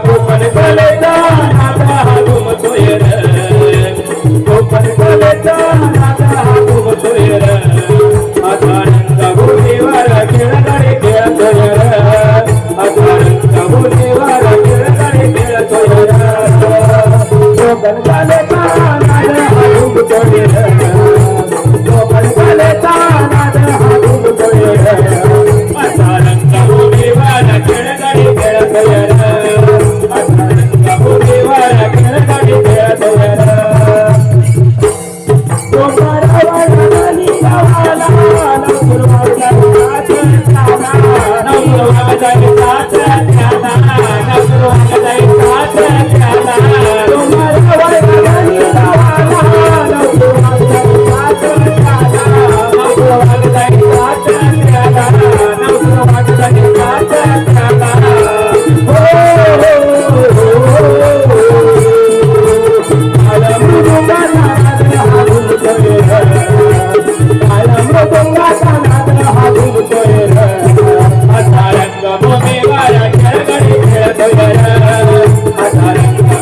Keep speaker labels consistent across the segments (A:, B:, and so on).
A: कोकण कलेचा नाद हा घुमतोय रे कोकण कलेचा नाद हा घुमतोय रे आधारंगा भोलीवर खेळकडे खेळतोय रे आधारंगा भोलीवर खेळकडे खेळतोय रे कोकण कलेचा नाद हा घुमतोय रे कोकण कलेचा नाद हा घुमतोय रे आधारंगा भोलीवर खेळकडे खेळतोय रे आधारंगा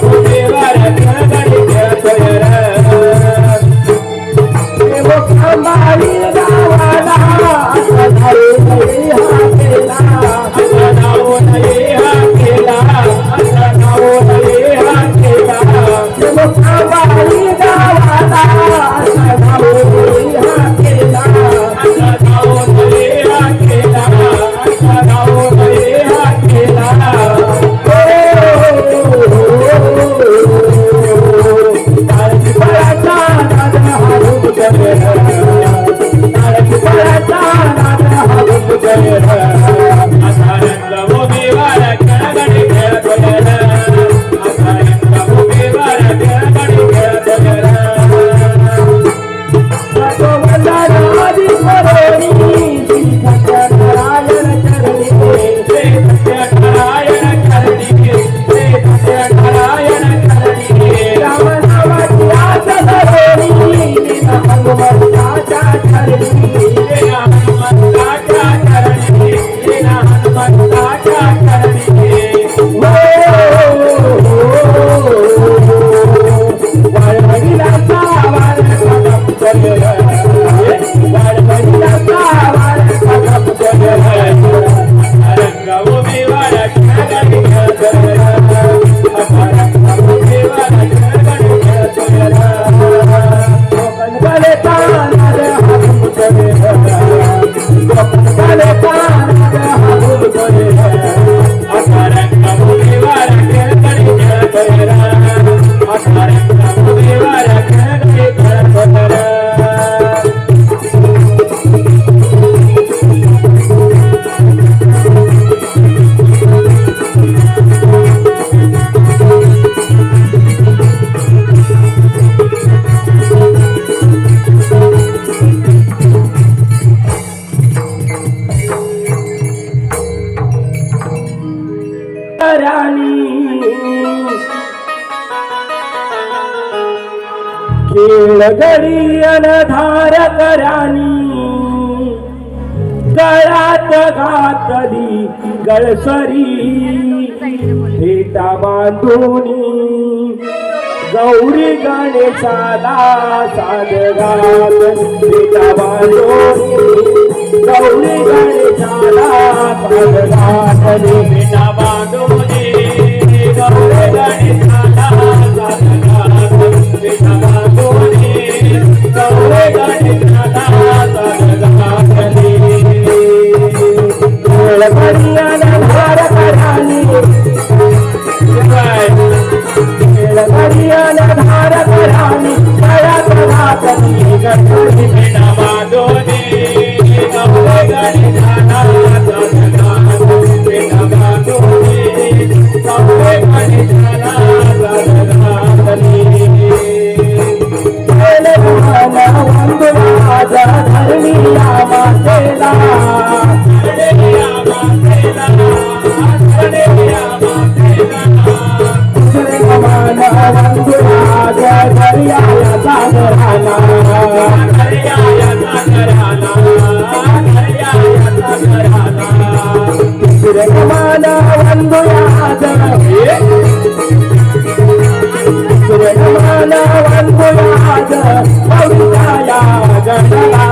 A: भोलीवर खेळकडे खेळतोय रे खेळगडी अनधार करानी गळ्यात घातली गळसरी फेटा बांधूनी गौरी गणेशाला साद घात फेटा बांधूनी गौरी गणेशाला साद घातली फेटा बांधूनी गौरी गणेशाला साद घात फेटा बांधूनी गौरी गणेशाला साद घातली धार करानी धार करानी गळ्यात घातली गणपती फेटा बांधूनी गौरी गणेशाला साद घात फेटा बांधूनी गौरी गणेशाला साद घातली माझा धर्मीया मातेला दर्याला सागराला सुवर्णमान वंदुयाज कविताया गणला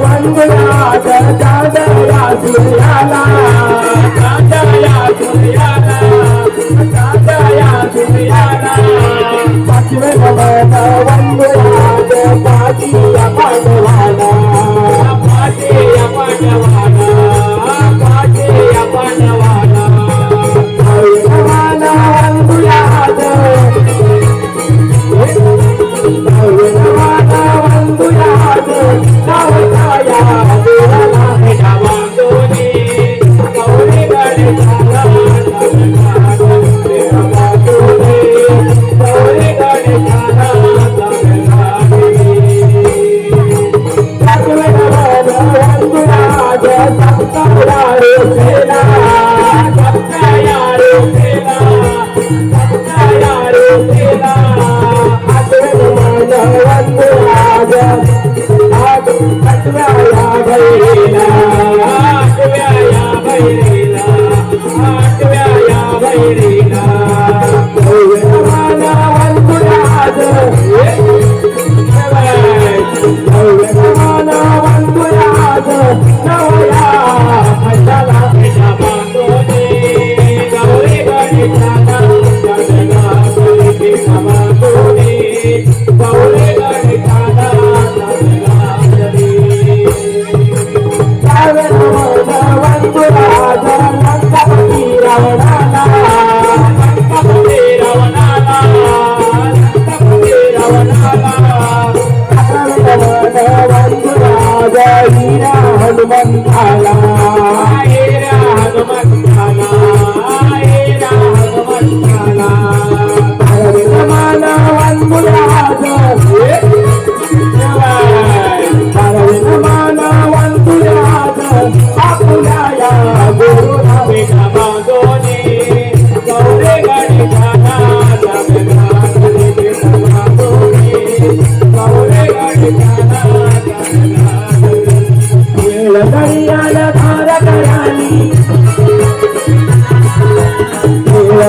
A: वंदुयाज दादया सूर्याला दादया सूर्याला दादया सूर्याला पाचवे नमन वंदुयाज पाचिया पांडवाला पाचिया पांडवाला पाचिया पांडवाला नमन वंदुयाज नमन वंदुयाज सावताया देवाला भेटावा दोनी गौरी गणेशाला भेटावा दोनी गौरी गणेशाला पाचवे नमन वंदुयाज सप्ताया रोसेला सप्ताया रोसेला सप्ताया रोसेला पाचवे नमन वंदुयाज आठव्या भैरीला आठव्या भैरीला आठव्या भैरीला नवना वंदुयाज नवना वंदुयाज नवया भटाला भेटा बांधोने गौरी गणेशाला गणना भेटा बांधोने गौरी गणेशाला वंदुराज लंकापती रावणाला लंकापती रावणाला लंकापती रावणाला वंदुराज हीरा हनुमंताला हीरा हनुमंताला हीरा हनुमंताला नमन वंदुराज नमन वंदुराज आपुलाया गुरुना भेटा बांधोने गौरी गणेशाला भेटा बांधोने गौरी गणेशाला दरियाला धार करानी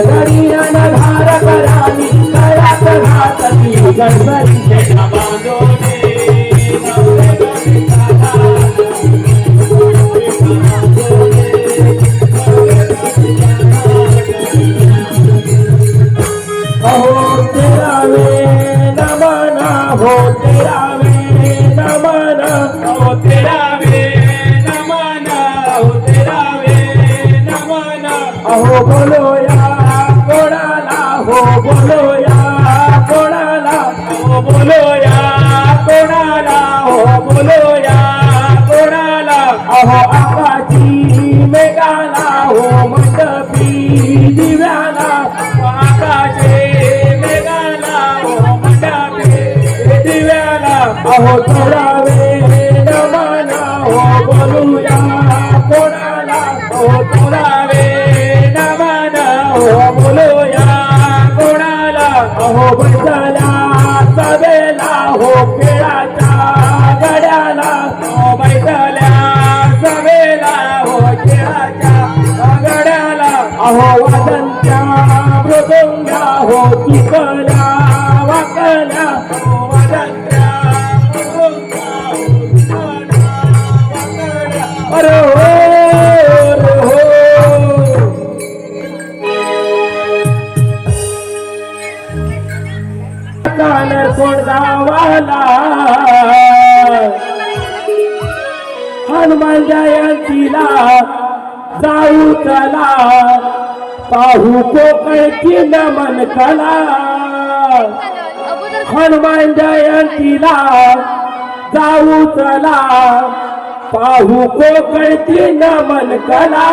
A: दरियाला धार करानी कळात घातली गणपती भेटा बांधोने हो तेरा वे नमना हो तेरा वे नमना हो तेरा वे नमना हो तेरा वे नमना अहो बोलो या कोणाला हो बोलो या कोणाला हो बोलो या कोणाला हो बोलो या कोणाला अहो आकाशी मेघाला हो मंडपी दिव्याला आकाशे मेघाला हो मंडपी दिव्याला अहो तोडावे नमना हो बोलूया कोणाला हो तोडावे नमना हो बोलूया कोणाला अहो बैसल्या सभेला हो खेळाच्या गड्याला हो बैसल्या सभेला हो खेळाच्या गड्याला अहो वादनच्या मृदुंगा हो चिकल्या वाकल्या हो वादनच्या मृदुंगा हो चिकल्या वाकल्या अरे हो कानर कोण गावाला हनुमान जयंतीला जाऊ चला पाहू कोकणची नमन कला हनुमान जयंतीला जाऊ चला पाहू कोकणची नमन कला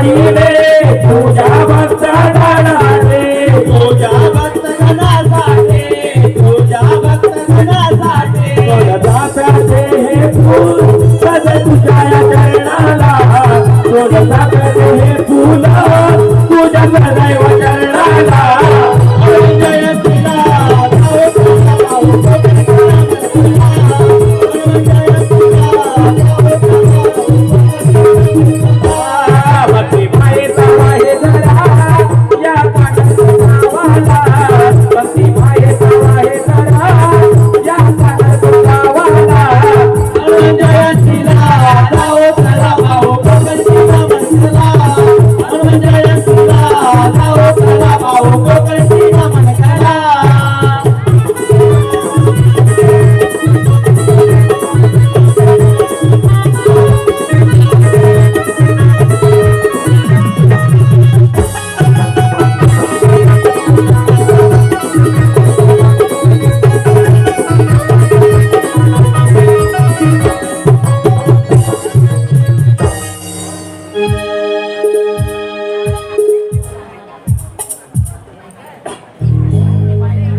A: आईने तुझ्या भक्त गणाचे
B: तुझ्या भक्त गणासाठी तुझ्या भक्त गणासाठी
A: सोनचाफ्याचे हे फूल सजे तुझ्या चरणाला सोनचाफ्याचे हे फूल तुझ्या सदैव चरणाला
B: जयंतीला जाऊ तुझा भाऊ
A: भक्ती मायेचा आहे जरा या पाण्याच्या गावाला भक्ती मायेचा आहे जरा या पाण्याच्या गावाला
B: जयंतीला जाऊ तुझा भाऊ कोकणच्या मनकला जयंतीला जाऊ तुझा भाऊ कोकणच्या मनकला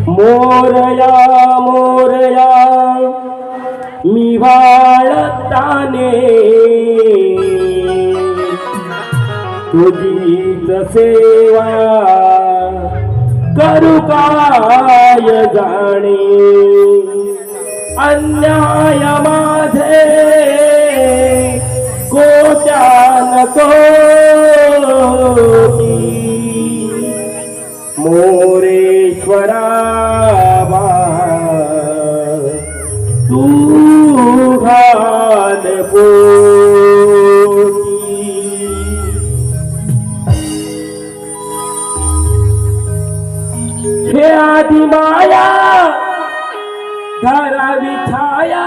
A: मोरया मोरया मी वाळताने तुझीच सेवा करू काय जाणे अन्याय माझे कोट्यान कोटी मोरेश्वरा तू घाल पोटी हे आदि माया धरावी छाया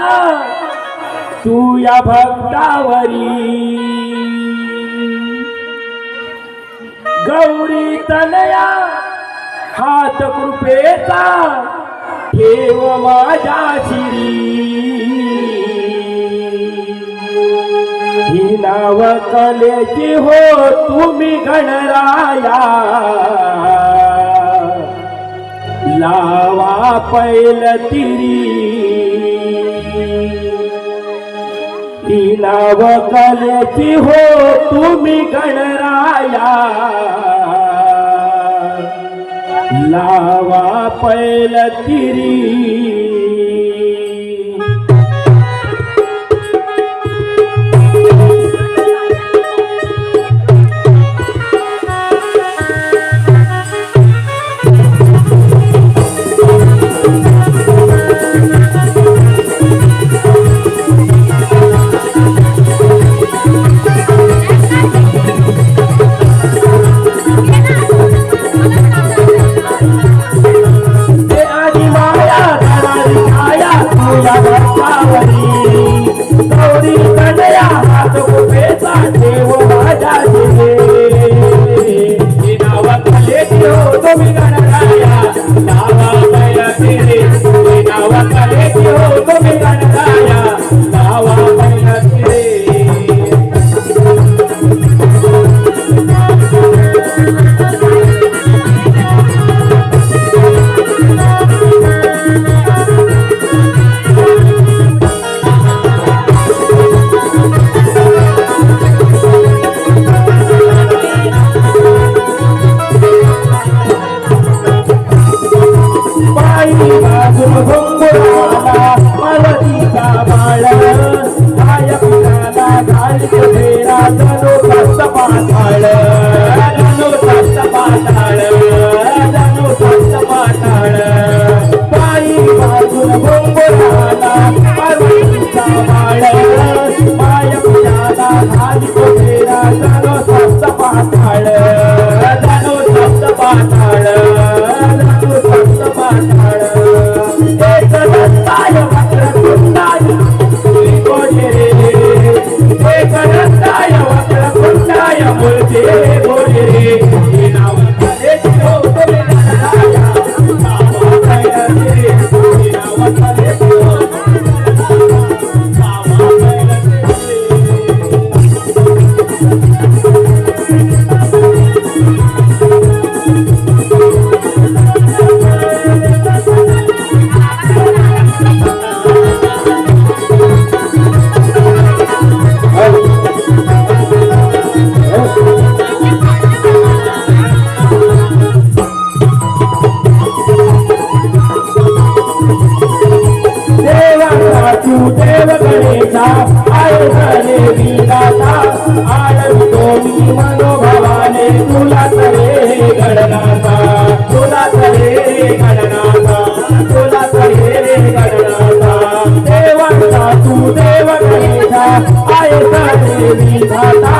A: तू या भक्तावरी गौरी तनया हात कृपेचा ठेव माझ्या शिरी ही नाव कलेची हो तुम्ही गणराया लावा पैल तिरी ही नाव कलेची हो तुम्ही गणराया लावा पैल तिरी गौरी कन्या हात कुपेचा देव माझ्या दिले नाव कलेची हो तुम्ही गणराया नावा पहिला तिरे नाव कलेची हो तुम्ही गणराया नावा पहिला तिरे मलतीचा बाळ माया पिलाला घालित फेरा जणू सस्त पाताळ जणू सस्त पाताळ जणू सस्त पाताळ पायी बाजून घुंगुराला मलतीचा बाळ माया पिलाला घालित फेरा जणू सस्त पाताळ जणू सस्त पाताळ जणू सस्त पाताळ करताय वक्रतुंडाय बोलते बोले हे नाव कलेची हो तुम्ही गणराया नावा पहिला तिरे हे नाव कलेची हो नावा पहिला तिरे आळवितो मी मनोभावाने तुला तरे गणनाथा तुला तरे गणनाथा तुला तरे गणनाथा देवाचा तू देव गणेशा आहेसा देवी धाता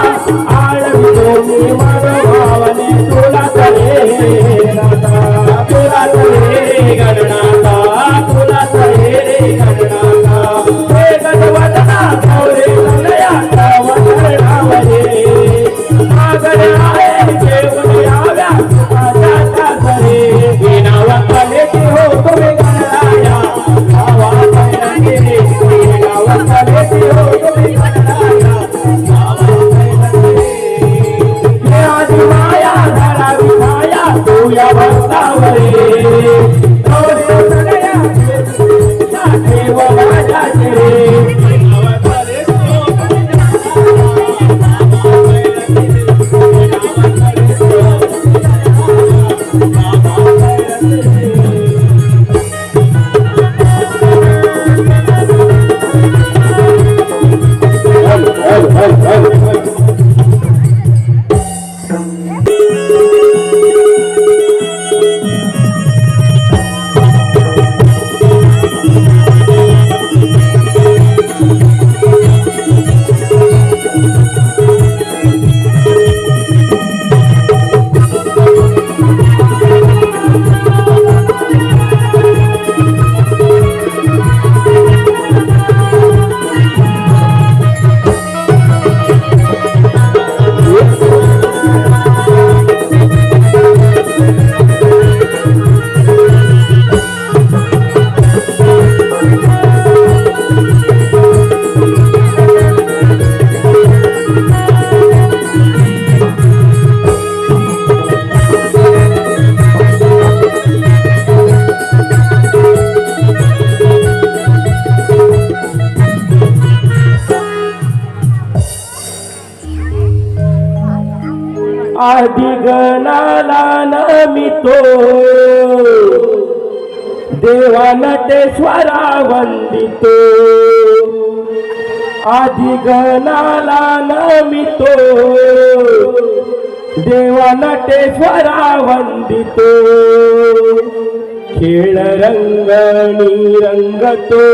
A: आळवितो मी मनोभावाने तुला तरे नाथा तुला तरे गणनाथा तुला तरे गणनाथा हे गणवदना गौरे गणया गणवदनावरे आगड आहे जेवण याव्या सुखाच्या घरे हे नाव कलेची हो तुम्ही गणराया नावा कलेची हे नाव कलेची हो तुम्ही गणराया नावा कलेची हे आदि माया धरा विठाया तू या भक्तावरे गौरे गणया देव माझ्या आदि गणाला नमितो देवा नटेश्वरा वंदितो आदि गणाला नमितो देवा नटेश्वरा वंदितो खेळ रंगणी रंगतो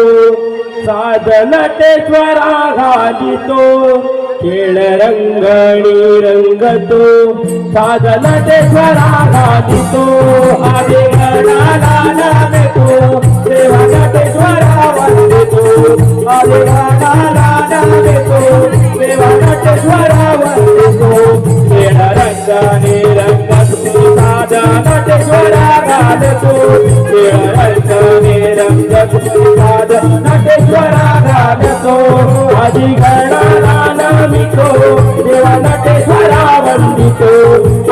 A: साध नटेश्वरा घालितो खेळ रंगणी रंगतो साध नटेश्वरा घालितो आदि गणाला नमितो देवा नटेश्वरा वंदितो आदि गणाला नमितो देवा नटेश्वरा वंदितो खेळ रंगणी रंगतो साध नटेश्वरा घालितो खेळ रंगणी रंगतो साध नटेश्वरा घालितो आदि गणाला नमितो देवा नटेश्वरा वंदितो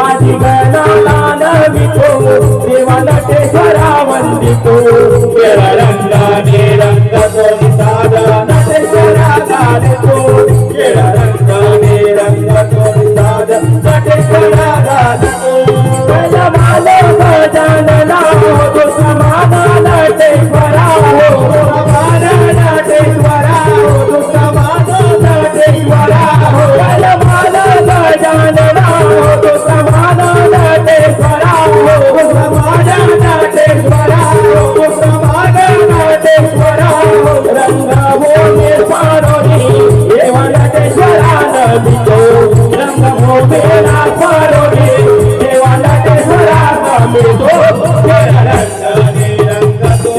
A: आदि गणाला नमितो देवा नटेश्वरा वंदितो खेळ रंगाने रंगतो साध नटेश्वरा घालितो खेळ रंगाने रंगतो साध नटेश्वरा घालितो गजमालो गजानना हो समान नटेश्वरा हो समान नटेश्वरा हो समान नटेश्वरा हो गजमालो गजानना हो समान नटेश्वरा हो समान नटेश्वरा हो समान नटेश्वरा हो रंग भूमी पारोनी देव नटेश्वरा नमितो रंग भूमी पारोनी देव नटेश्वरा नमितो खेळ रंगणे रंगतो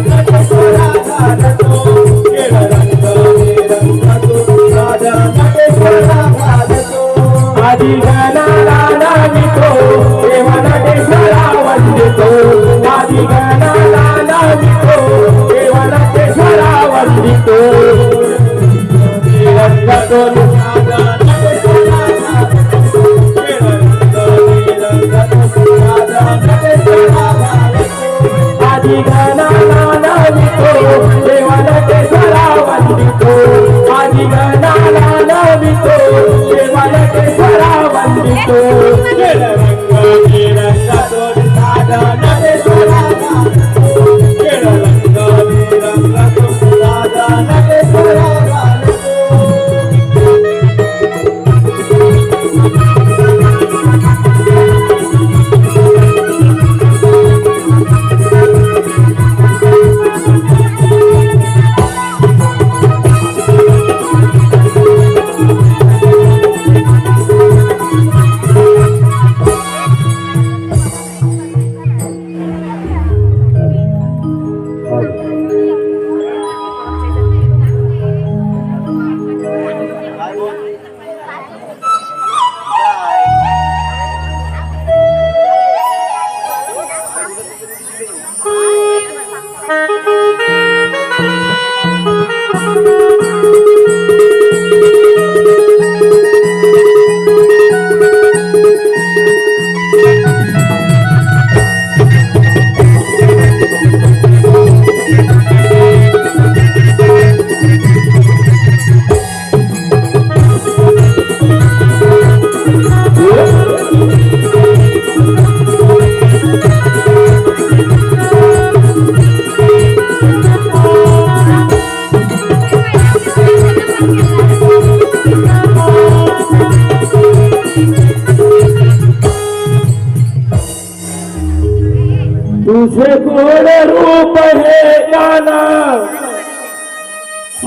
A: नटेश्वरा घालतो खेळ रंगणे रंगतो नटेश्वरा घालतो आदि गणाला नमितो देव नटेश्वरा वंदितो आदि गणाला नमितो देव नटेश्वरा वंदितो रंगतो आदि गणाला नमितो देवा नटेश्वरा वंदितो आदि गणाला नमितो देवा नटेश्वरा वंदितो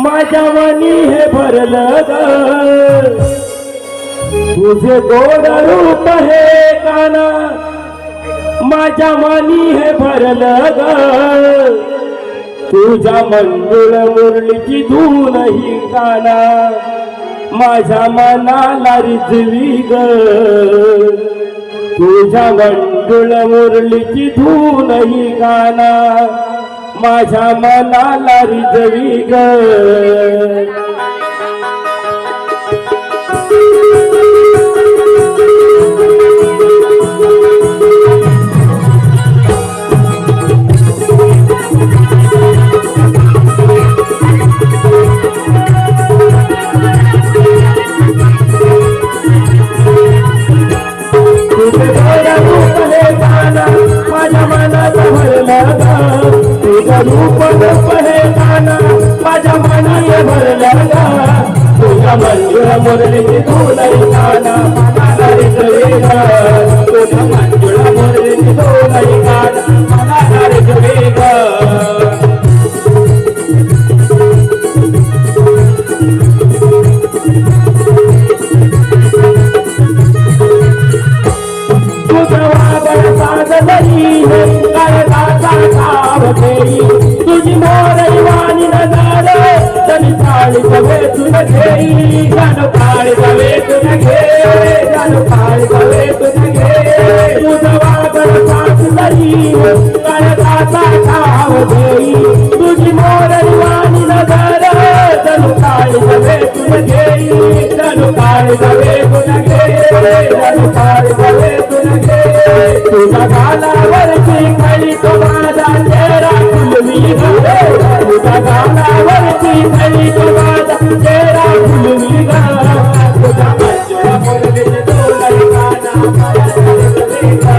A: माझ्या मनी हे भरलं ग तुझे गोड रूप हे काना माझ्या मनी हे भरलं ग तुझ्या मंजुळ मुरलीची धून ही काना माझ्या मनाला रिजवी ग तुझ्या मंजुळ मुरलीची धून ही काना माझ्या मनाला रिजवी ग रूप हे गाना माझ्या मनी भरलं ग तुझ्या मंजुळ मुरलीची धून ही काना मनाला रिजवी ग तुझ्या मंजुळ मुरलीची धून ही काना मनाला रिजवी ग तुझी मोरई वाणी नजर तरी काळी कवे तुला घेई जाणू काळी कवे तुला घे जाणू काळी कवे तुला घे तुझं वागड साथ तरी काळकाचा ठाव घेई तुझी मोरई वाणी नजर जाणू काळी कवे तुला घेई जाणू काळी कवे तुला घे जाणू काळी कवे तुला घे तुझ्या गालावरची खळी तो माझा चेहरा फुलवी ग तुझ्या गालावरची खळी तो माझा चेहरा फुलवी ग तुझ्या मंजुळ मुरलीची धून ही काना मनाला रिजवी ग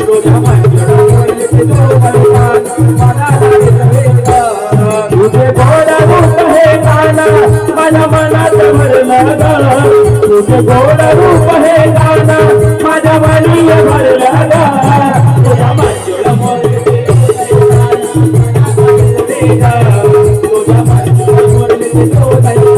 A: तुझ्या मंजुळ मुरलीची धून ही काना मनाला रिजवी ग तुझे गोड रूप हे काना माझ्या मनात भरलं ग तुझे गोड रूप हे काना माझ्या मनी भरलं ग तुझ्या मंजुळ मुरलीची तुझ्या मंजुळ मुरलीची धून ही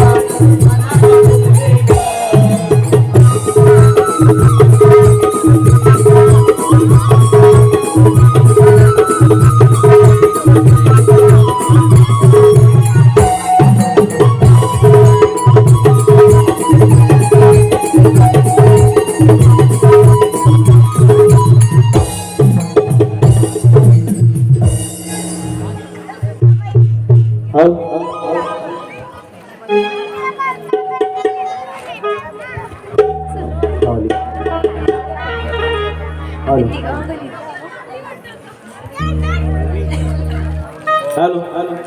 A: hello hello hello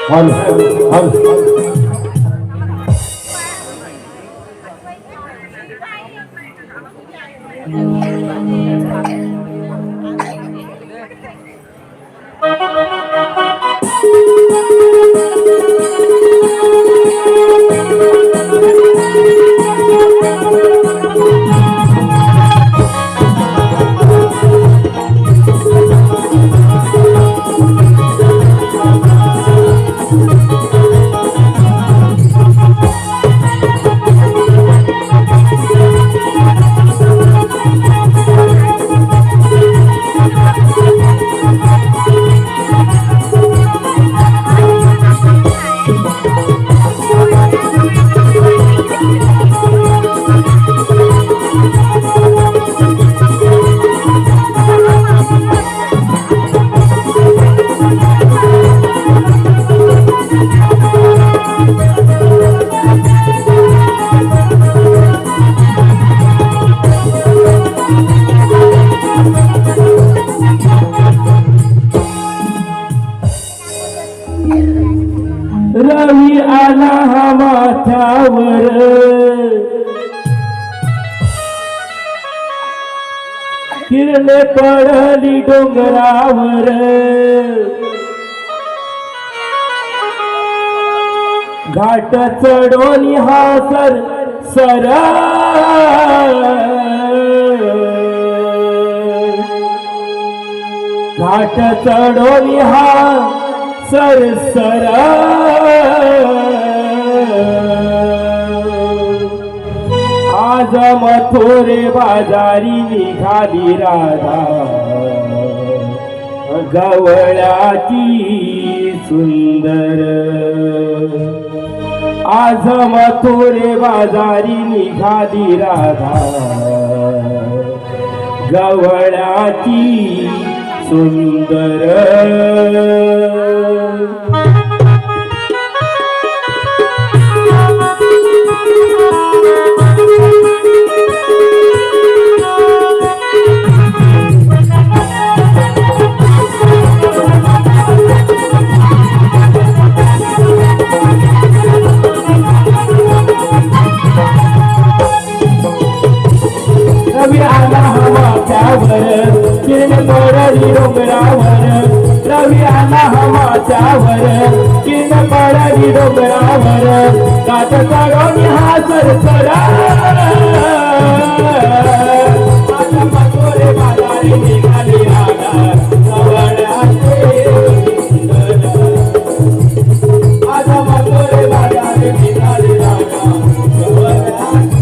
A: hello hello रवी आला माथ्यावर किरणे पडली डोंगरावर घाट चढोनी हा सर घाट चढोनी हा सर आज मथुरे बाजारी निघाली राधा गवळाची सुंदर आज मथुरे बाजारी निघाली राधा गवळाची सुंदर रवी आला हमाच्यावर किरण पडली डोंगरावर रवी आला हमाच्यावर किरण पडली डोंगरावर गात चढवणी हा सरसरा आता मथुरे बाजारी निघाली राधा गवळाची सुंदर आता मथुरे बाजारी निघाली राधा गवळाची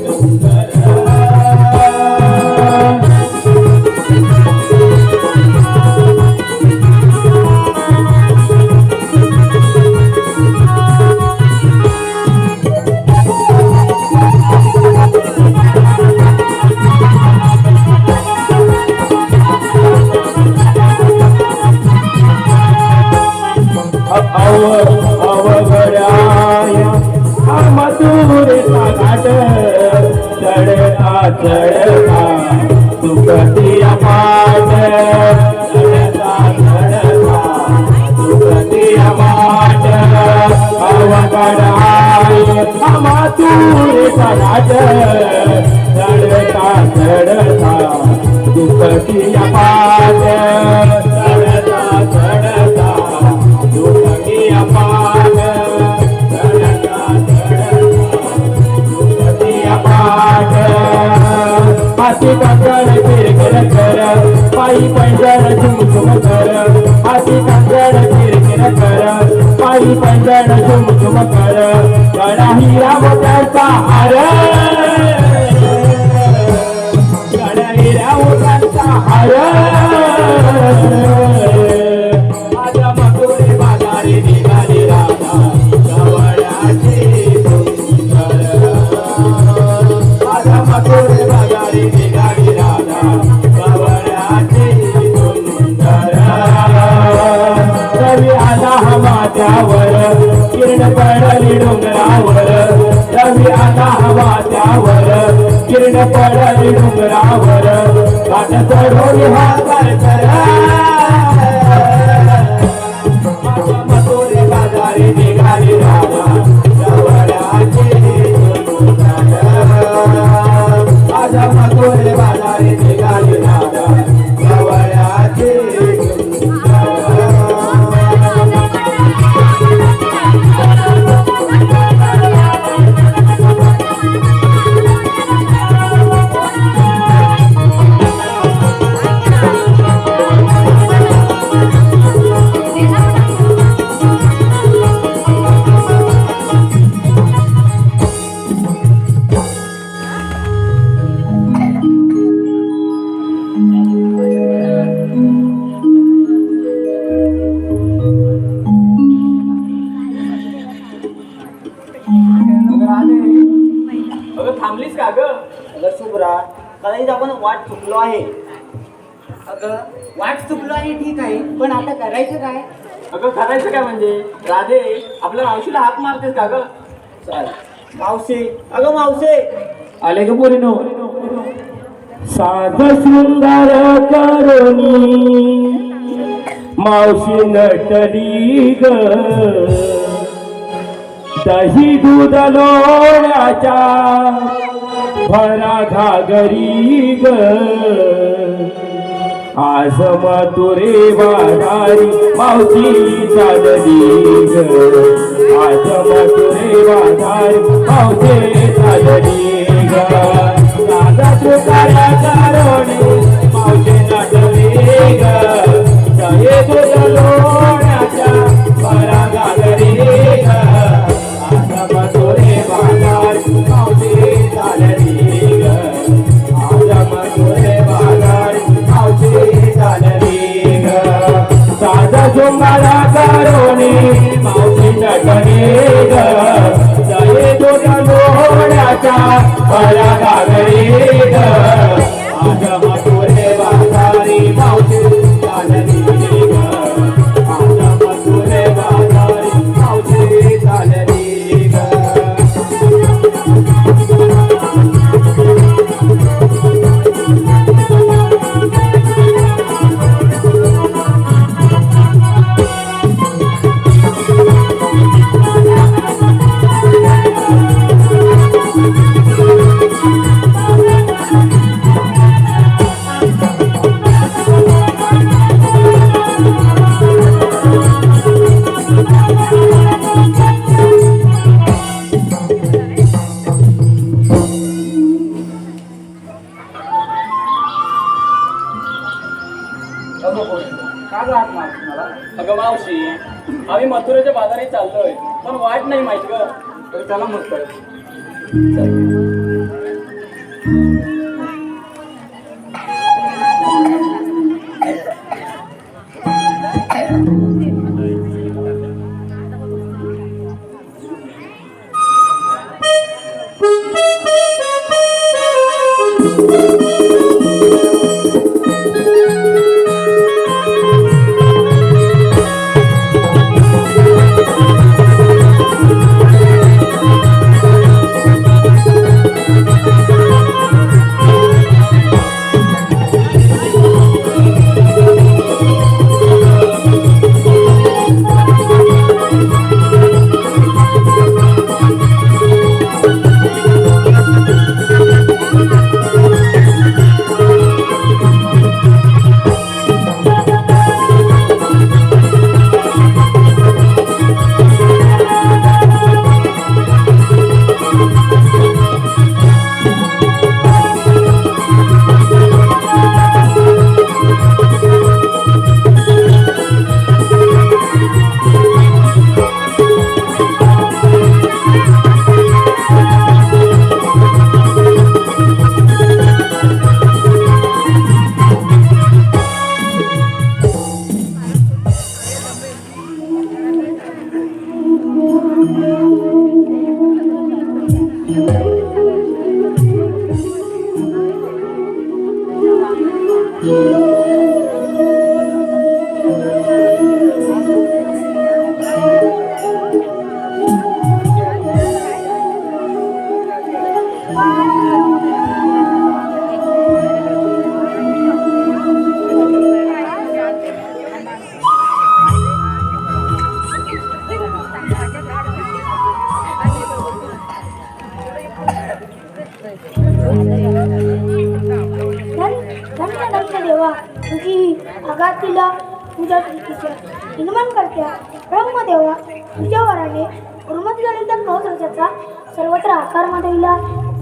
A: सुंदर अवघड्याया मथुरेचा घाट चढता चढता सुखतिया पाट चढता चढता सुखतिया पाट अवघड्याया मथुरेचा घाट चढता चढता सुखतिया पाट चढता चढता सुखतिया पाट चढता चढता पाट हाती काकड किरकिर कर पायी पैंजण झुमझुम कर हाती काकड किरकिर कर पायी पैंजण झुमझुम कर गडा हिरा मोत्याचा हार गडा हिरा मोत्याचा हार माझ्या मथुरे बाजारी निघाली राधा गवळाची सुंदर माझ्या मथुरे बाजारी निघाली राधा गवळाची सुंदर रवी आला हमाच्यावर किरण पडली डोंगरावर रवी आला हमाच्यावर किरण पडली डोंगरावर घाट चढवली हा सरसरा मथुरे बाजारी निघाली राधा गवळाची सुंदर माझ्या मथुरे बाजारी निघाली राधा गवळाची थांबलीस का ग
B: अगं शुभ्रा कदाचित आपण वाट चुकलो आहे. अगं वाट चुकलो आहे ठीक आहे पण आता करायचं काय?
A: अगं करायचं काय म्हणजे राधे आपल्या मावशीला हात मारतेस का ग
B: चल मावशी अगं मावशी
A: आले ग पोरीनो साध सुंदर करुणी मावशी नटली ग दही दूध लोण्याच्या भरा घागरी ग आज मथुरे बाजारी मावशी चालली ग आज मथुरे बाजारी मावशी चालली ग राजा तुकारा कारोणे मावशी नाचली ग जये तुझ्या लोण्याच्या बरा गागरी ग आज मथुरे बाजारी मावशी चालली ग आज मथुरे बाजारी मावशी चालली ग साधा सोंगारा कारोणी मावशी नटली ग जये तुझ्या लोण्याच्या बरा गागरी ग आज मथुरे बाजारी मावशी चालली ग आज मथुरे बाजारी मावशी चालली ग
C: अगं मावशी आम्ही मथुरेच्या बाजारात चाललोय पण वाट नाही माहित ग तर चला मग
D: धन्य देवा तुझी आघातीला तुझ्या प्रीतीच्या निर्माण करत्या ब्रह्मदेवा तुझ्या वराने उर्मत झालेल्या कौशल्याचा सर्वत्र आकार माधविला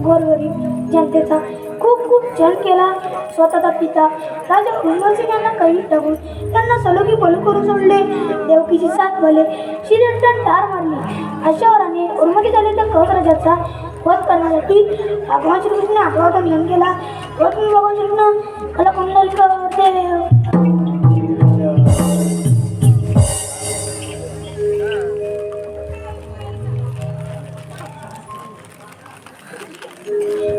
D: गोरगरीब जनतेचा खूप खूप जल केला स्वतःचा पिता राजा उर्वसिंह यांना काही टाकून त्यांना सलोखी बलू करून सोडले देवकीची साथ भले श्रीदंडान टार मारली अशा वराने उर्मती झालेल्या कौशल्याचा वध करण्यासाठी भगवान श्रीकृष्ण आठवडा घेऊन गेला व तुम्ही भगवान श्रीकृष्ण मला कुंडलिका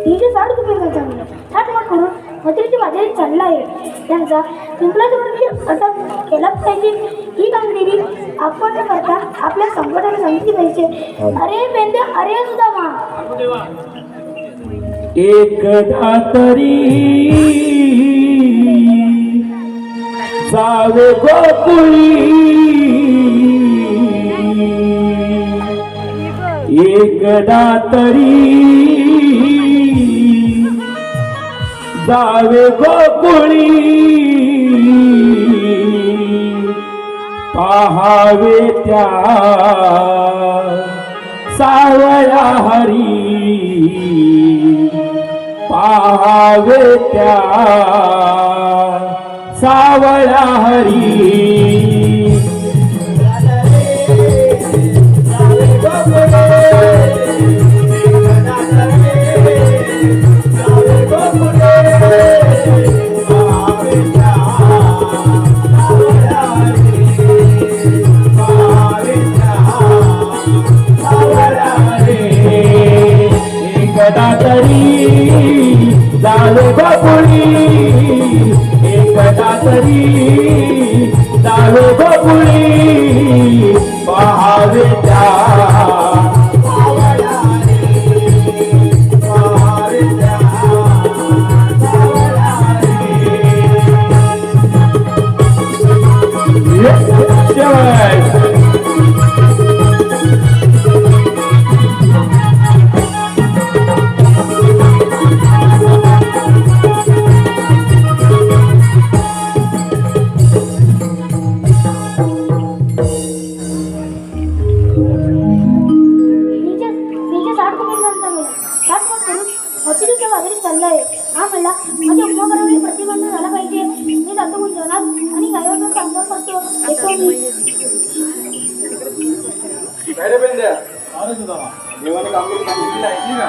D: हिचे झाड कुठे चांगलं थाटमाट करून मथुरेची बाजारात चालला आहे त्यांचा पिंपळाच्या अटक केलाच पाहिजे ही कामगिरी आपण न करता आपल्या संकटाला सांगितली पाहिजे अरे बेंदे अरे सुदामा
A: एकदा तरी जावे गोकुळी एकदा तरी जावे गोकुळी पाहावे त्या सावळ्या हरी पाहावे त्या सावळ्या हरी एकदा तरी जावे बकुळी एकदा तरी जावे बकुळी पहावे त्या
D: चाललंय हा मला माझ्या उपमानावर प्रतिबंध झाला पाहिजे. मी जातो गुंजवणार आणि गायवर चांगलं करतो. येतो मी.
C: काय रे बेंद्या? अरे सुद्धा देवाने कामगिरी सांगितली ऐकली का?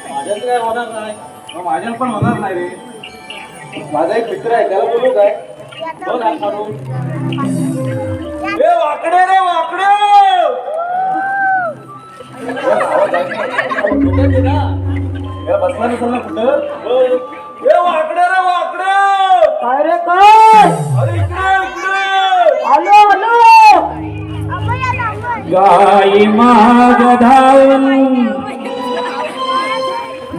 C: माझ्यात काय होणार नाही. मग माझ्यात पण होणार नाही रे. माझा एक मित्र आहे त्याला बोलू काय? बोल हात मारून. ए वाकडे रे वाकडे. बसला नसेल ना कुठं? ए वाकडे रे वाकडे.
B: अरे काय
C: अरे इकडे इकडे.
B: आलो आलो
A: गाई माग धावून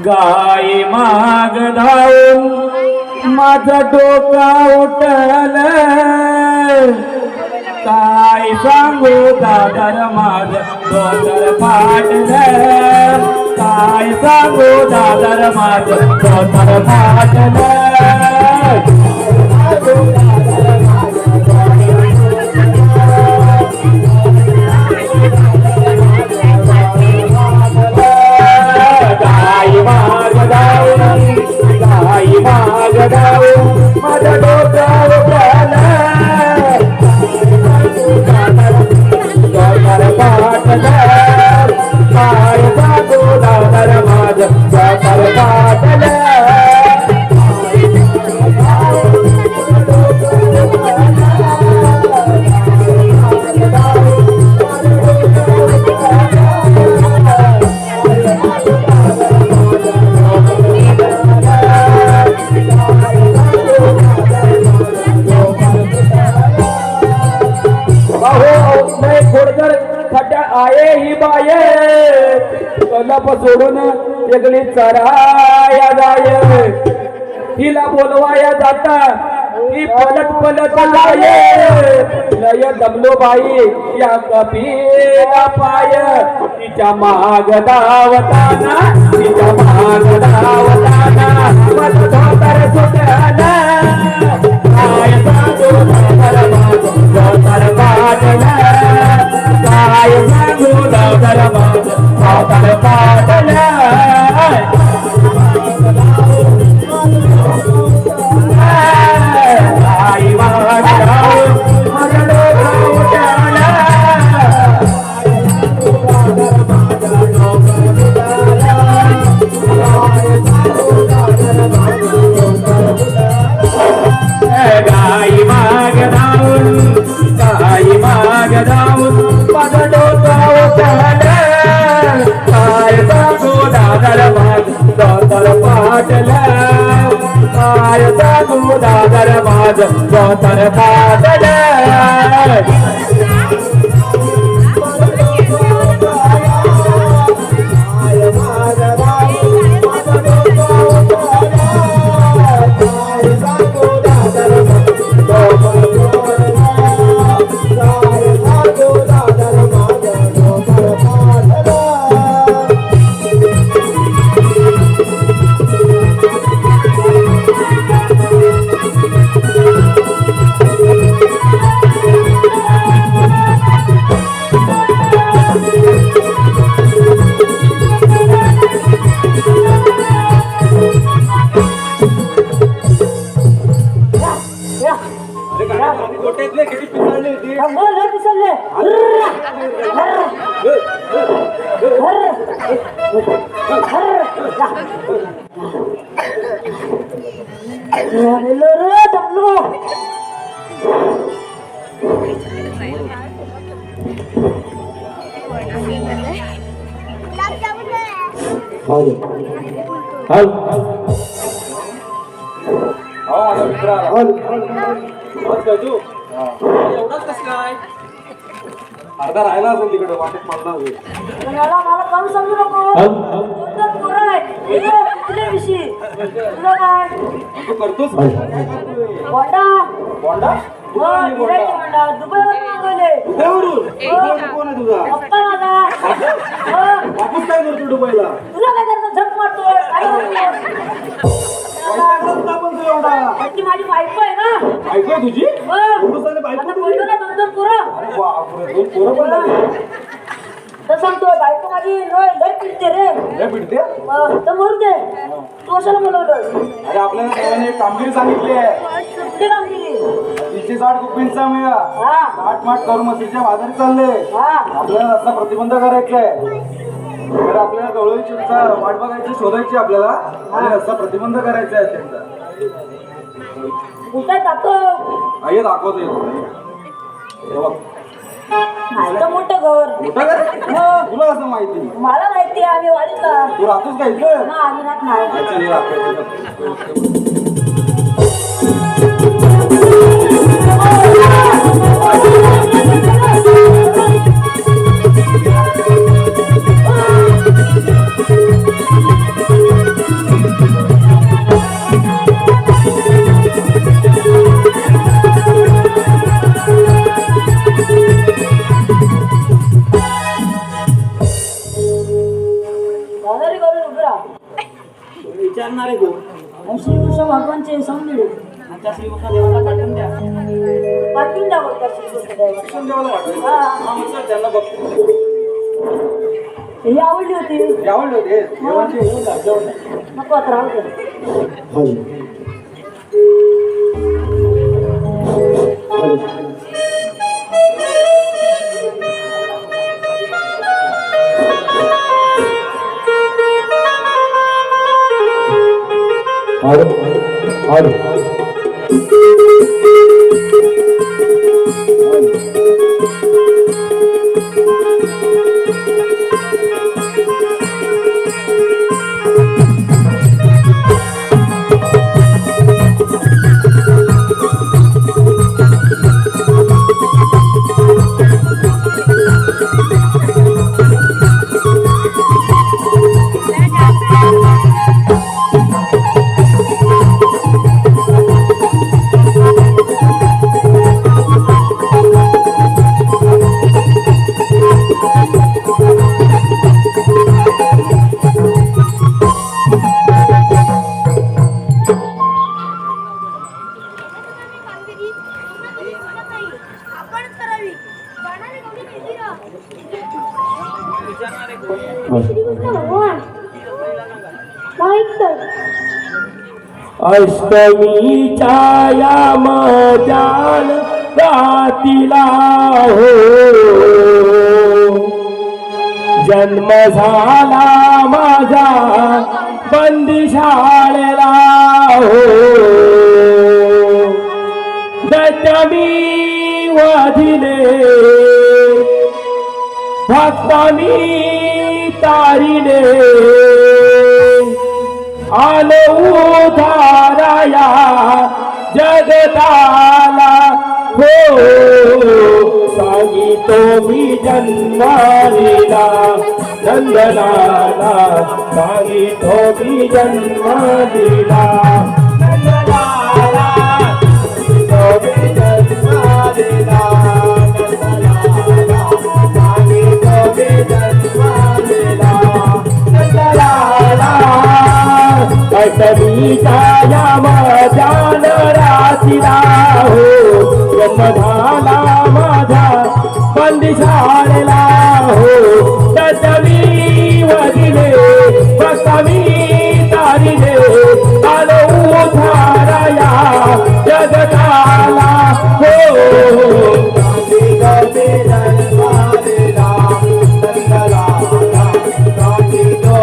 A: गाई माग धावून माझा डोका उठल काय सांगू दादर माझ डोकर फाटलं काय सांगू दादर माझ डोकर फाटलं गाई माग धावून माझा डोका उठलं डोकर फाटलं काय सांगू दादर माझ डोकर फाटलं आये ही बाये कलप सोडून वेगळी चराया जाय हिला बोलवाया जाता ही पलट पलट जाये लय दमलो बाई या कपीला पाय तिच्या महाग धावताना तिच्या महाग धावताना माझं धोतर सुटलं काय सांगू धोतर माझं धोतर फाटलं काय सांगू धोतर माझं धोतर फाटलं आई माग धावून माझं डोकं उठलं काय सांगू दादर माझं डोकर फाटलं काय सांगू दादर माझं डोकर फाटलं
D: रे दमलो.
C: माझा मित्र आला. बस काय तू एवढाच कस काय अर्धा राहिला असेल तिकडे वाटेत पडणार होईल.
D: मला काम सांगू नको. दोन पोरं आहेत. तुझ्या विषयी तुला काय
C: तू करतोस
D: बोंडा
C: बोंडा
D: बोंडा दुबईवरून मागवले.
C: दुबईवरून कोण आहे तुझा
D: पप्पा माझा.
C: वापस काय करतो दुबईला
D: तुला काय करतो झक मारतोय काय
C: पण तू एवढा
D: ती माझी बायको आहे ना.
C: ऐकू तुझी
D: आता बोलतो ना दोन पोरं
C: बापरे दोन पोरं पण झाली.
D: तर सांगतोय बायको माझी लय पिडते रे.
C: लय पिडते
D: तर मरू दे. तू कशाला बोलवलं.
C: अरे आपल्याला देवाने एक कामगिरी सांगितली आहे.
D: कुठे काम केली.
C: 360 गुप्पींचा मेळा
D: हा
C: माठ करून मशीच्या बाजारी चालले.
D: हा
C: आपल्याला रस्ता प्रतिबंध करायचा आहे. तर आपल्याला गवळीचा वाट बघायची शोधायची आपल्याला आणि रस्ता प्रतिबंध करायचा आहे त्यांचा.
D: कुठे दाखव.
C: आई दाखवतो हे बघ
D: नाही तर मोठं घर.
C: मोठा काय तुला कसं माहिती
D: मला माहिती आहे. आम्ही वाढीतला.
C: तू राहतोस का इथं
D: ना आम्ही राहत नाही.
C: चल, हे दाखवतो.
D: दादारी करून उभं राहा.
B: विचारणार आहे कोण
D: आणि श्री कृष्ण भगवानचे समजले.
B: आता श्रीकृष्ण देवाला पाठवून द्या.
D: पाठवून द्या बोलतात श्री कृष्ण देवाला.
C: कृष्ण देवाला पाठवायचं.
D: हा
C: हा, मग चल, त्यांना बघतो.
D: ही आवडली होती.
C: आवडले होते देवांचे येऊन जा, जेवण जा.
D: नको आता राहू दे. श्रीकृष्ण भगवान
A: अष्टमीच्या या मजान रातीला हो जन्म झाला माझा बंदिशाळेला हो दशमी वाधिले भक्तांनी तारिले आलो उधाराया जगताला हो सांगितो मी जन्मालेला नंदलाला सांगितो मी जन्मालेला नंदलाला सांगितो मी जन्मालेला सांगितो मी जन्मालेला नंदलाला अष्टमीच्या या मजान रातीला हो जन्म झाला माझा बंदिशाळेला हो दशमी वाजिले भक्तांनी तारिले आलो उधाराया जगताला हो सांगितो मी जन्मालेला नंदलाला सांगितो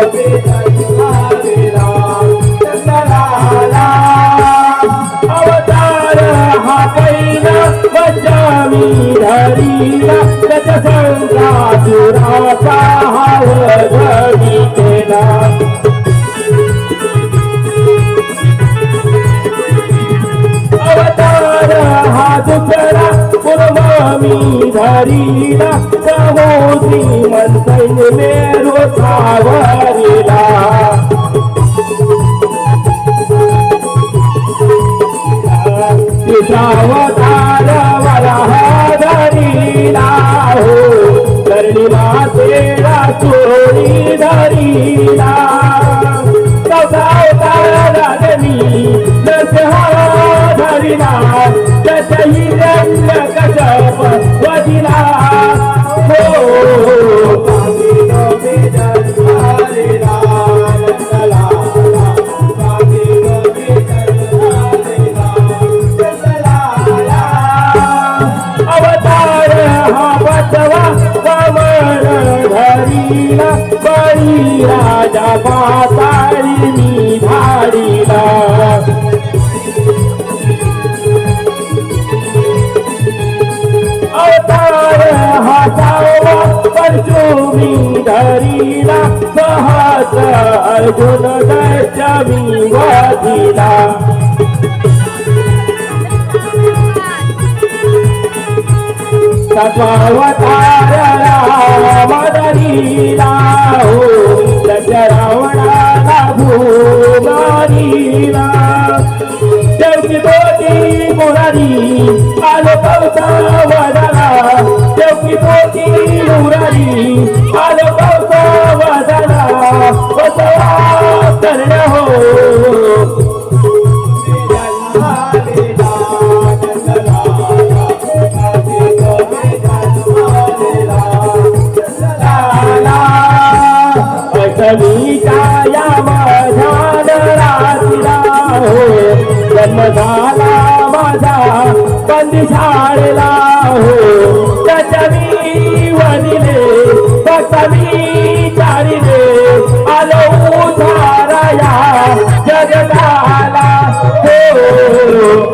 A: मी धरीला कहो श्रीमंत मेरो सावरीला तिसावतार वराह धरीला हो करणी मातेला चोरी धरीला चौथावतार राजनी नरसिंहा धरीला दशही रंग कशप वदिला हो अवतार हा बसवा कमळ धरीला बळी राजा पाताळी मी धाडीला अवतार हा सावा परशुमी धरीला सहस अर्जुन दशमी वधिला तत्वावतार राम धरीला हो दश रावणाला भूमारीला देवकी पोटी मुरारी आलो कवचा वदला देवकी पोटी मुरारी आलो कवचा वदला बसवा कर्ण हो या माझ्या रातीला हो जन्म झाला माझा बंदी शाळेला हो त्याच्या मी वदिले फक्त मी चारिले आलो उधाराया जगताला हो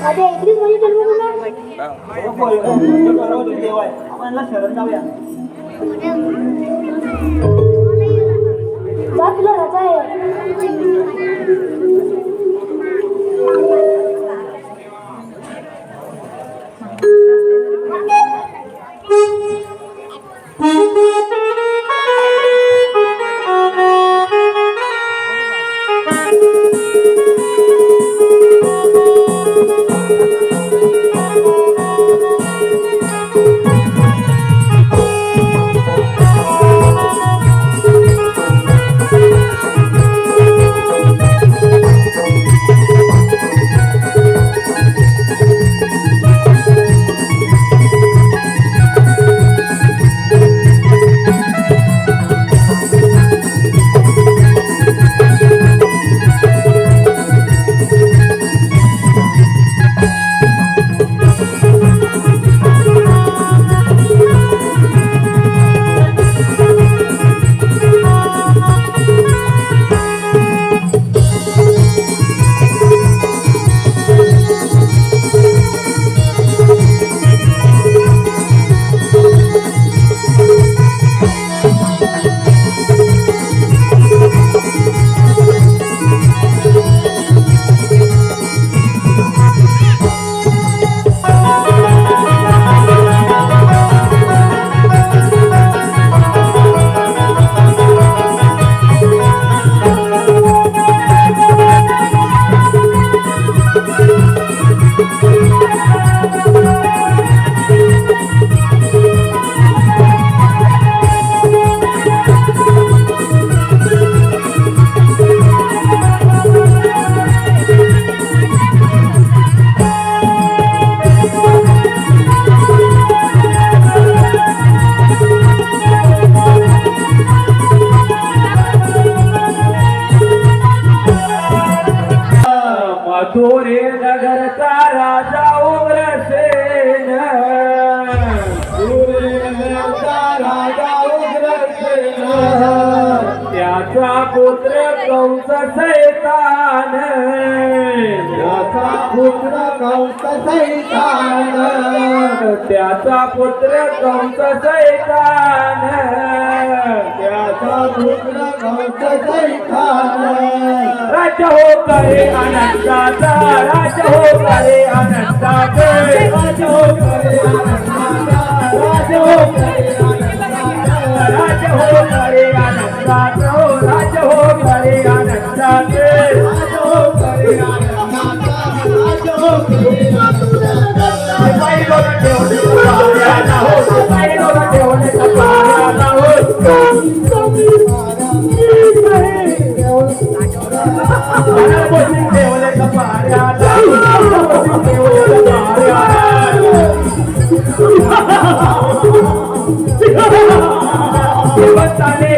D: माझ्या एकवीस म्हणजे जन्मभूमी
B: देव आहे आपण शरण जाऊया
D: जा तुला रजा आहे
A: राजा उग्रसेन
C: सूर्यसेनाचा राजा उग्रसेन
A: त्याचा पुत्र कंस सैतान
C: त्याचा पुत्र कंस सैतान
A: त्याचा पुत्र कंस सैतान
C: त्याचा पुत्र कंस सैतान
A: राज्य हो करे अनंताचा राज्य हो करे अनंताचे
C: राज हो करे अनंताचा राज हो करे अनंताचा
A: राज्य हो करे अनंताचे हो राज्य हो करे अनंताचे
C: राज हो करे अनंताचा राज हो करे अनंताचा
A: पायरोला ठेवणे कपाळाला हो पायरोला ठेवणे कपाळाला हो ठेवले कपाळाला ठेवले देवताने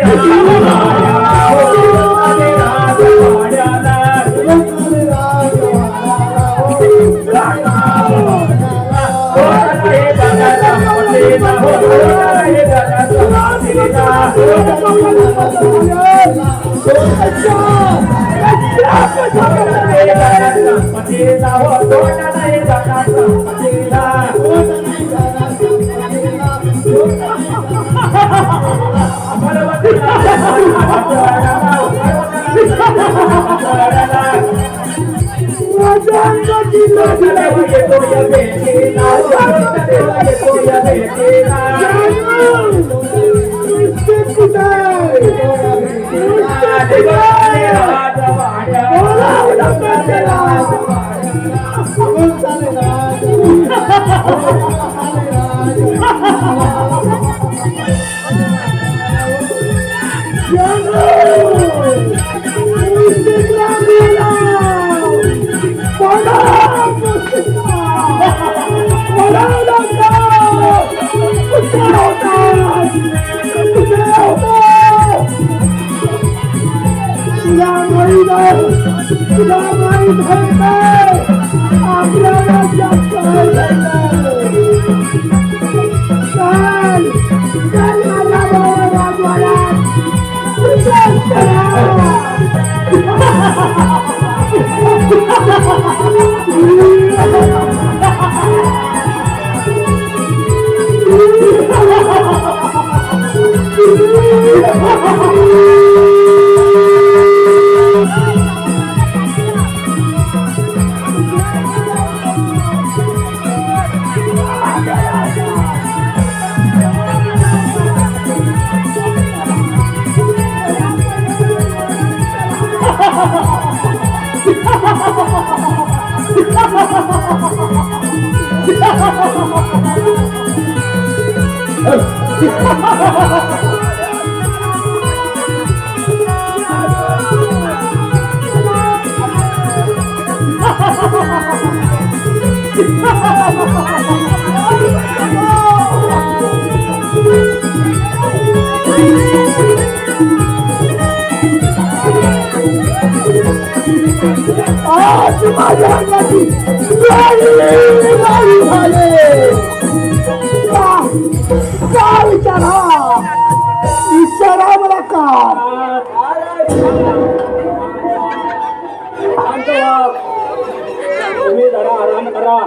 A: तुम्ही जरा आराम करा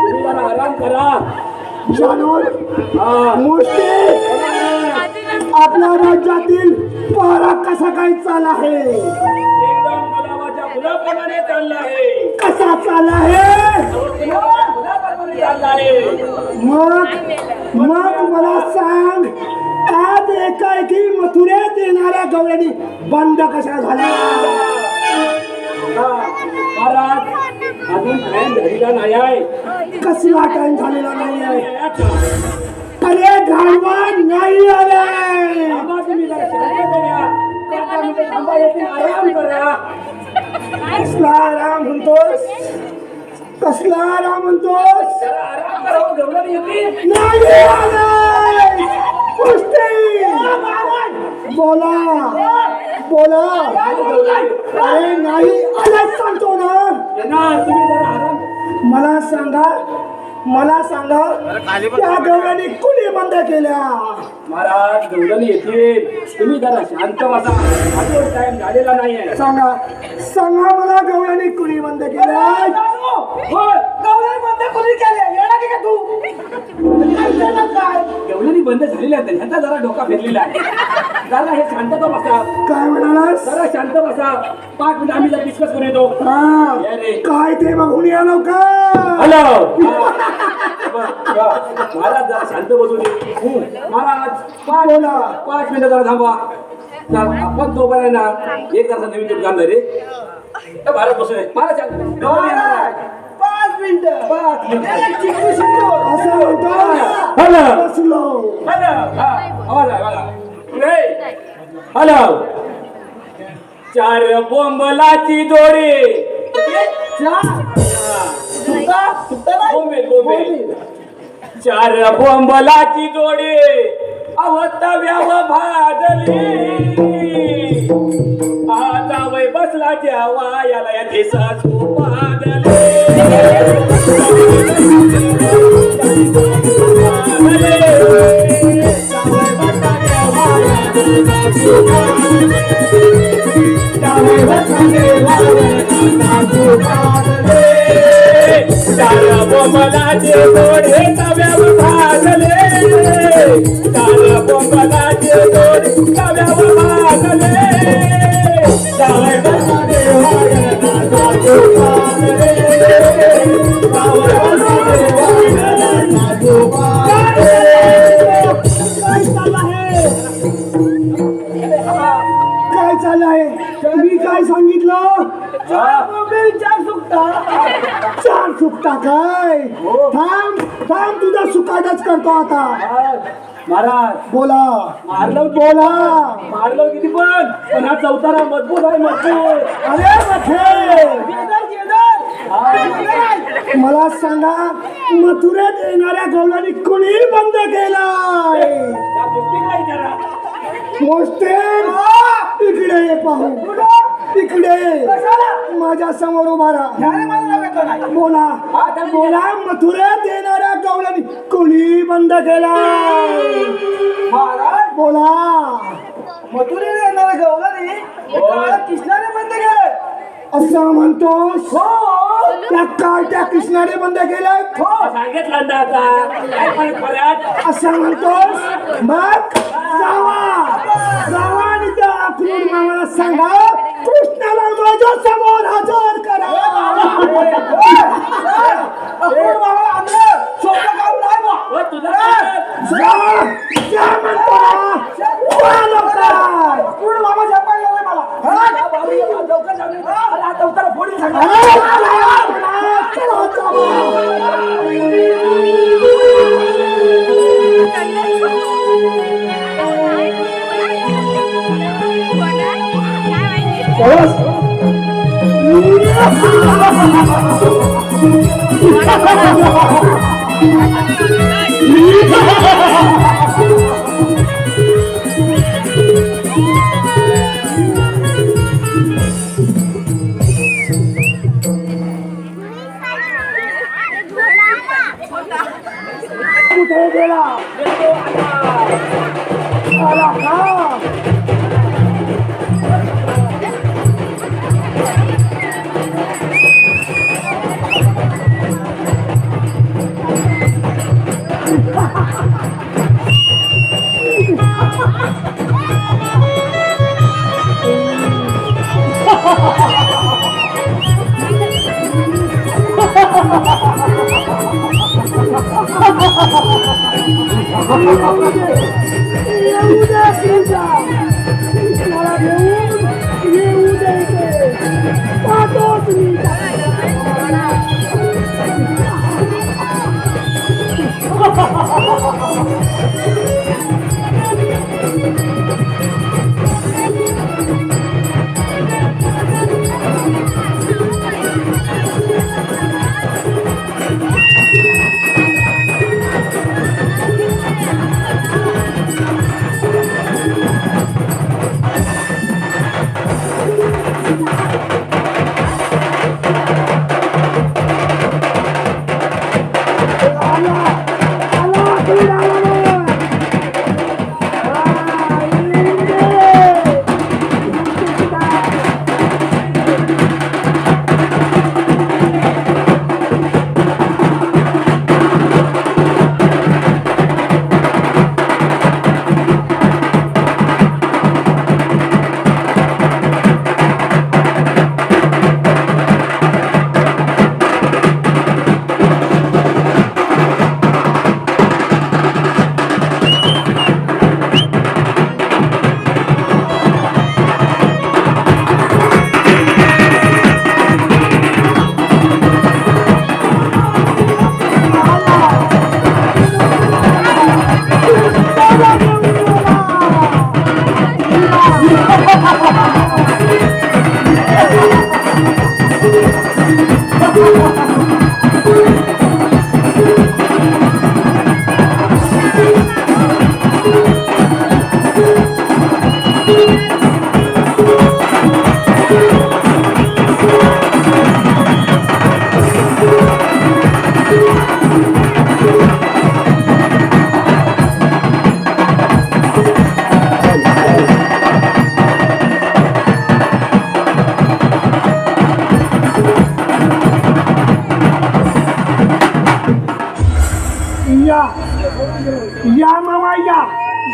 A: तुम्ही जरा आराम करा
C: आपल्या राज्यातील पहरा कसा काय चालला आहे
A: एकदम गुलाबाच्या फुलाप्रमाणे चालला आहे
C: कसा चालला आहे
A: फुलाप्रमाणे चालला आहे
C: मग मला सांग आज एकाएकी मथुरेत येणाऱ्या गवळणी बंद कशा झाल्या
A: महाराज अजून टाइम झालेला नाही आहे
C: कसला टाइम झालेला नाही आहे अरे घालवा नाही आलाय
A: तुम्ही जरा शांत करा. काका म्हणजे थांबा येतील आराम करा
C: कसला आराम म्हणतोस कसला आराम म्हणतोस
A: जरा आराम करा हो, गवळण येतील
C: नाही आलाय कुस्ती बोला बोला अरे नाही आलाच सांगतो ना
A: त्यांना तुम्ही जरा आराम सांगा त्या गवळ्याने कुणी बंद केल्या?
C: महाराज गवळणी येतील, तुम्ही जरा शांत बसा, अजून टाइम झालेला नाहीये.
A: सांगा मला गवळ्याने कुणी बंद केल्या?
C: गवळणी बंद झालेल्या आहेत, ह्यांचा जरा डोका फिरलेला आहे. जरा हे शांतता बसा,
A: काय म्हणालास?
C: जरा शांत बसा. 5 मिनिट आम्ही जरा डिस्कस करून येतो.
A: हा,
C: ये रे.
A: काय ते बघून या लवकर.
C: हॅलो महाराज, जरा शांत बसू दे. महाराज 5 मिनिटं जरा थांबा. आपण तो बघाय ना, एक जरा नवीन दुकानदार रे भारत बसू दे. महाराज शांत.
B: 5 मिनिटं
A: असं म्हणतो.
C: हॅलो
A: बसलो.
C: हॅलो हॅलो 4 बोंबलाची जोडी. बोंबेल 4 बोंबलाची जोडी अवतव्याव भाजली. आता वय बसला जेवा याला या दिसासू पादले. बोंबलाचे जोडे तव्यावर भाजले. 4 बोंबलाचे जोडे तव्यावर भाजले. जावई बसा देवा याला नाचू पादले. जावई बसा देवा याला नाचू पादले.
A: काय चाललंय? मी काय सांगितलं? 4 सुकता काय? थांब तुझा सुकाटच करतो आता.
C: महाराज
A: बोला
C: मारलो किती पण हा चौतारा मजबूत आहे, मजबूत.
A: अरे मथे, मला सांगा मथुरेत येणाऱ्या गवळणी कुणी बंद केलाय?
C: त्या गोष्टीला विचारा.
A: मोस्टेन इकडे ये पाहू. इकडे माझ्या समोर उभा राहा. बोला मथुरेत येणाऱ्या गवळणी कुणी बंद केलाय? बोला.
B: मथुरेला येणारा गवळणी कृष्णाने बंद केलं.
A: असं म्हणतोस? त्या कृष्णाने बंद केलंय?
C: सांगितलं ना आता, काय फरक पडत?
A: असं म्हणतोस? मग जावा आणि त्या अक्रूर मामाला सांगा कृष्णाला माझ्या समोर हजर करा.
B: अक्रूर मामाला आणलं. सोपं काम नाही बा.
C: तुझा
A: जा म्हणतो ना. जा लवकर.
B: अक्रूर मामा झपायला नाही मला. लवकर जाऊ. आता उत्तर फोडून सांगा.
A: कुठे गेला? आला का? येऊ दे तुझा. मला घेऊन येऊ दे इथे. पाहतो तुम्ही.
E: या मामा या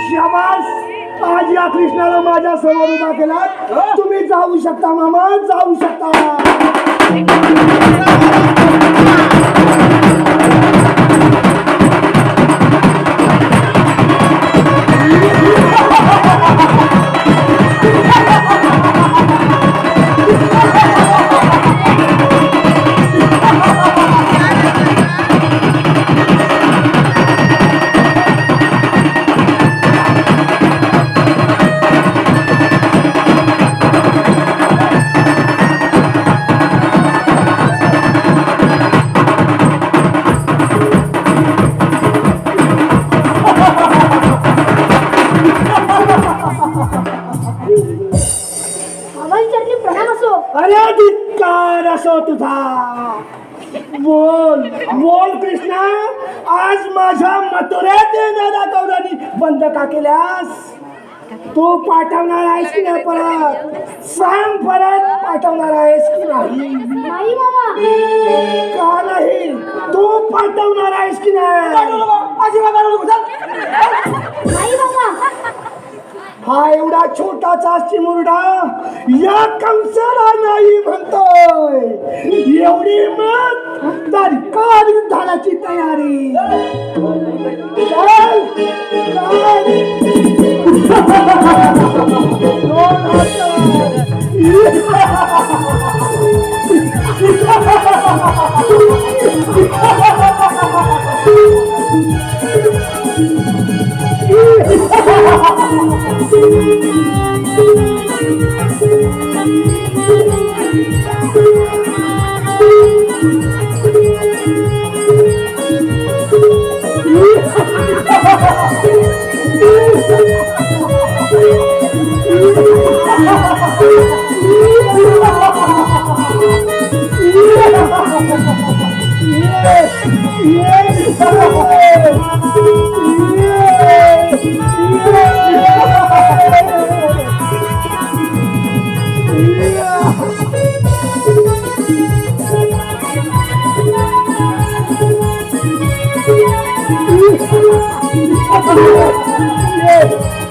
E: शाबास आज या कृष्णाला माझ्या समोर उभा केला तुम्ही जाऊ शकता मामा जाऊ शकता
D: बाबांची चरणी प्रणाम असो.
E: अरे धिक्कार असो तुझा बोल बोल कृष्णा आज माझ्या मथुरेत येणाऱ्या गौरांनी बंद का केल्यास तू पाठवणार आहेस की नाही परत सांग परत पाठवणार आहेस की नाही
D: नाही मामा.
E: का नाही तू पाठवणार आहेस की नाही
D: नाही मामा.
E: हा एवढा छोटाचा चिमुरडा या कंसाला नाही म्हणतोय एवढी मग तर कार युद्धाची तयारी चल, Yes.